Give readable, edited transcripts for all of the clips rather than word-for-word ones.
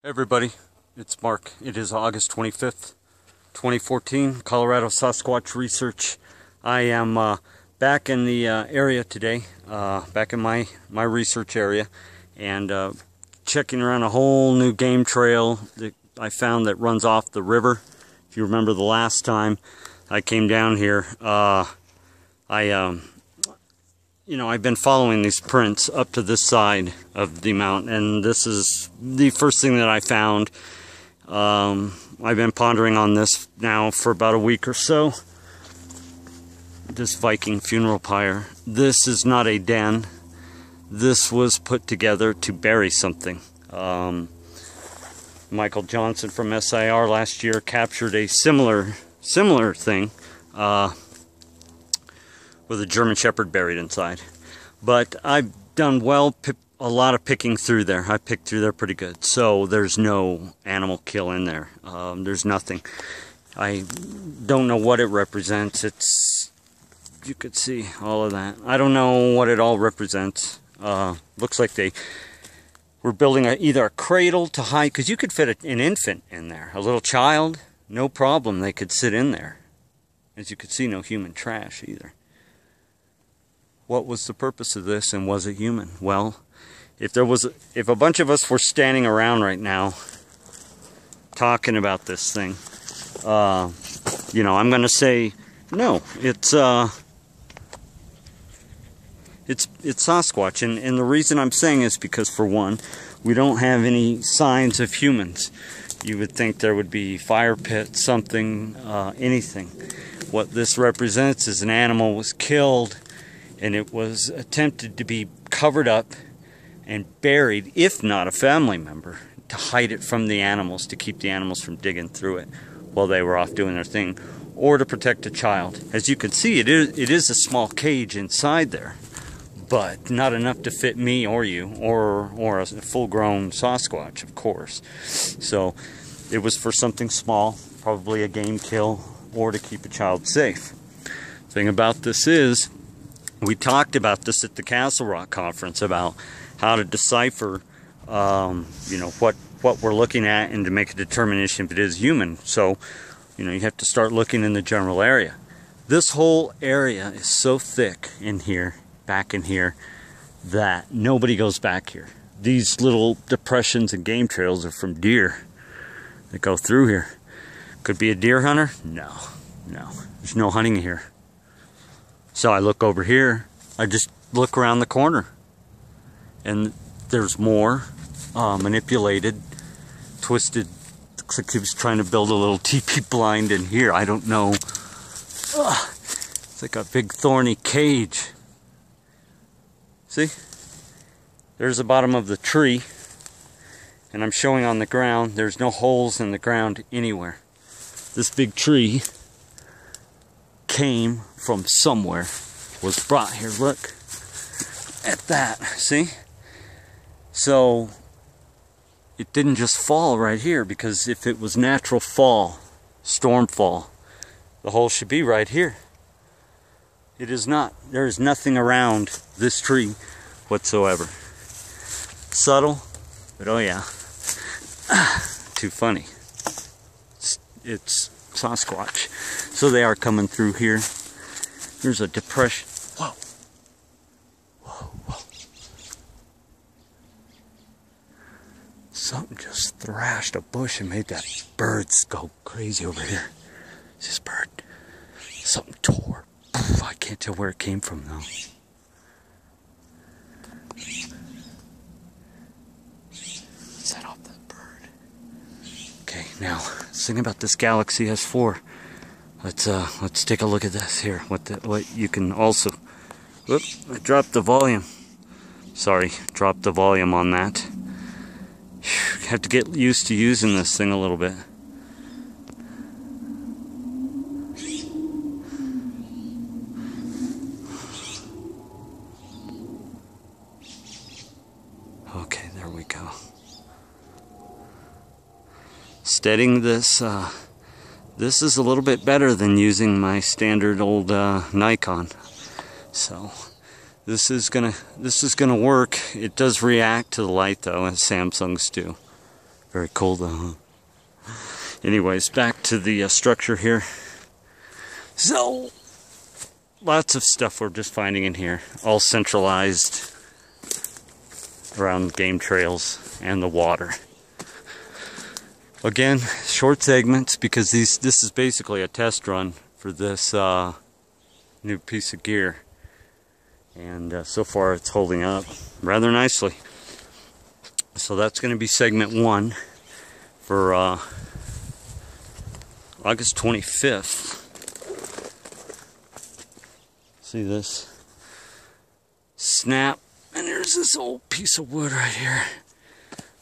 Hey everybody, it's Mark. It is August 25th, 2014, Colorado Sasquatch Research. I am back in the area today, back in my research area, and checking around a whole new game trail that I found that runs off the river. If you remember the last time I came down here, I've been following these prints up to this side of the mountain, and this is the first thing that I found. I've been pondering on this now for about a week or so. This Viking Funeral pyre. This is not a den. This was put together to bury something. Michael Johnson from SIR last year captured a similar thing. With a German Shepherd buried inside. But I've done a lot of picking through there. I picked through there pretty good. So there's no animal kill in there. There's nothing. I don't know what it represents. You could see all of that. I don't know what it all represents. Looks like they were building either a cradle to hide, because you could fit an infant in there. A little child, no problem. They could sit in there. As you could see, no human trash either. What was the purpose of this, and was it human? Well, if a bunch of us were standing around right now talking about this thing, I'm going to say no. It's Sasquatch, and the reason I'm saying is because, for one, we don't have any signs of humans. You would think there would be fire pit, something, anything. What this represents is an animal was killed, and it was attempted to be covered up and buried, if not a family member, to hide it from the animals, to keep the animals from digging through it while they were off doing their thing, or to protect a child. As you can see, it is a small cage inside there, but not enough to fit me or you, or a full-grown Sasquatch, of course. So it was for something small, probably a game kill, or to keep a child safe. The thing about this is, we talked about this at the Castle Rock conference, about how to decipher, what we're looking at, and to make a determination if it is human. So, you have to start looking in the general area. This whole area is so thick in here, back in here, that nobody goes back here. These little depressions and game trails are from deer that go through here. Could be a deer hunter? No. There's no hunting here. So I look over here, I just look around the corner, and there's more manipulated, twisted. Looks like he was trying to build a little teepee blind in here. I don't know. It's like a big thorny cage. See? There's the bottom of the tree, and I'm showing on the ground. There's no holes in the ground anywhere. This big tree came from somewhere, was brought here. Look at that, see? So it didn't just fall right here, because if it was natural fall, storm fall, the hole should be right here. It is not. There is nothing around this tree whatsoever. Subtle, but oh yeah, too funny. It's Sasquatch. So they are coming through here. There's a depression. Whoa. Something just thrashed a bush and made that birds go crazy over here. It's this bird. Something tore. I can't tell where it came from though. Set off that bird. Okay, now let's think about this Galaxy S4. Let's take a look at this here. What you can also. Whoop! I dropped the volume. Sorry, dropped the volume on that. Have to get used to using this thing a little bit. Okay, there we go. Steadying this. This is a little bit better than using my standard old Nikon. So this is gonna work. It does react to the light though, as Samsungs do. Very cold though, huh? Anyways, back to the structure here. So, lots of stuff we're just finding in here. All centralized around game trails and the water. Again, short segments because this is basically a test run for this new piece of gear. And so far it's holding up rather nicely. So that's going to be segment 1 for August 25th. See this? Snap. And there's this old piece of wood right here.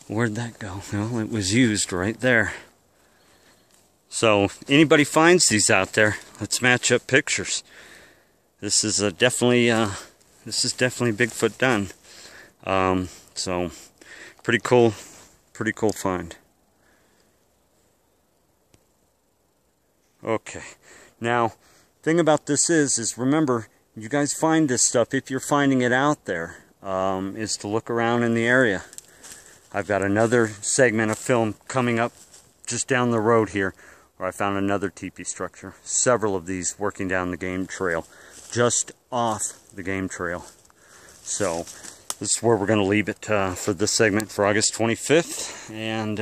Where'd that go? Well, it was used right there. So, anybody finds these out there, let's match up pictures. This is definitely Bigfoot done. So, pretty cool find. Okay, now, thing about this is remember, you guys find this stuff, if you're finding it out there, is to look around in the area. I've got another segment of film coming up just down the road here where I found another teepee structure. Several of these working down the game trail, just off the game trail. So this is where we're going to leave it for this segment for August 25th. And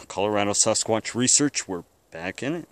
Colorado Sasquatch Research, we're back in it.